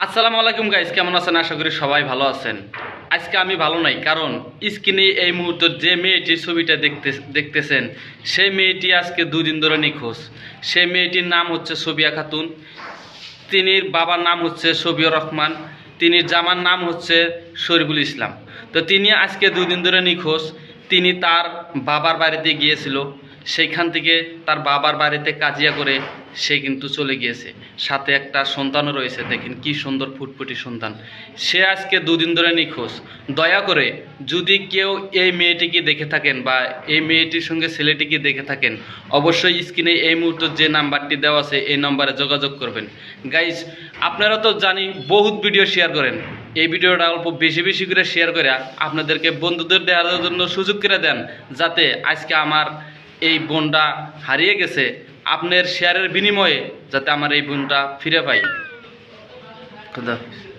আসসালামু আলাইকুম গাইস, কেমন আছেন? আশা করি সবাই ভালো আছেন। আজকে আমি ভালো নাই, কারণ স্ক্রিনে এই মুহূর্তে যে মেয়েটির ছবিটা দেখতেছেন সেই মেয়েটি আজকে 2 দিন ধরে নিখোঁজ। সেই মেয়েটির নাম হচ্ছে সবিয়া খাতুন। তিনির বাবার নাম হচ্ছে শফিউর রহমান। তিনির জামার নাম হচ্ছে শরীফুল ইসলাম। তো তিনি আজকে 2 দিন ধরে নিখোঁজ। তিনি তার বাবার বাড়িতে গিয়েছিল, সেইখান থেকে তার বাবার বাড়িতে কাজিয়া করে সে কিন্তু চলে গিয়েছে। সাথে একটা সন্তানও রয়েছে, দেখেন কি সুন্দর ফুটফুটি সন্তান। সে আজকে 2 দিন ধরে নিখোঁজ। দয়া করে যদি কেউ এই মেয়েটিকে দেখে থাকেন বা এই মেয়েটির সঙ্গে ছেলেটিকে দেখে থাকেন, অবশ্যই স্ক্রিনে এই মুহূর্তে যে নাম্বারটি দেওয়া আছে এই নম্বরে যোগাযোগ করবেন। গাইজ, আপনারা তো জানি বহুত ভিডিও শেয়ার করেন, এই ভিডিওটা অল্প বেশি বেশি করে শেয়ার করে আপনাদেরকে বন্ধুদের দেওয়ার জন্য সুযোগ করে দেন, যাতে আজকে আমার এই বোনটা হারিয়ে গেছে, আপনার শেয়ারের বিনিময়ে যাতে আমার এই বোনটা ফিরে পাই। খুদা হাফেজ।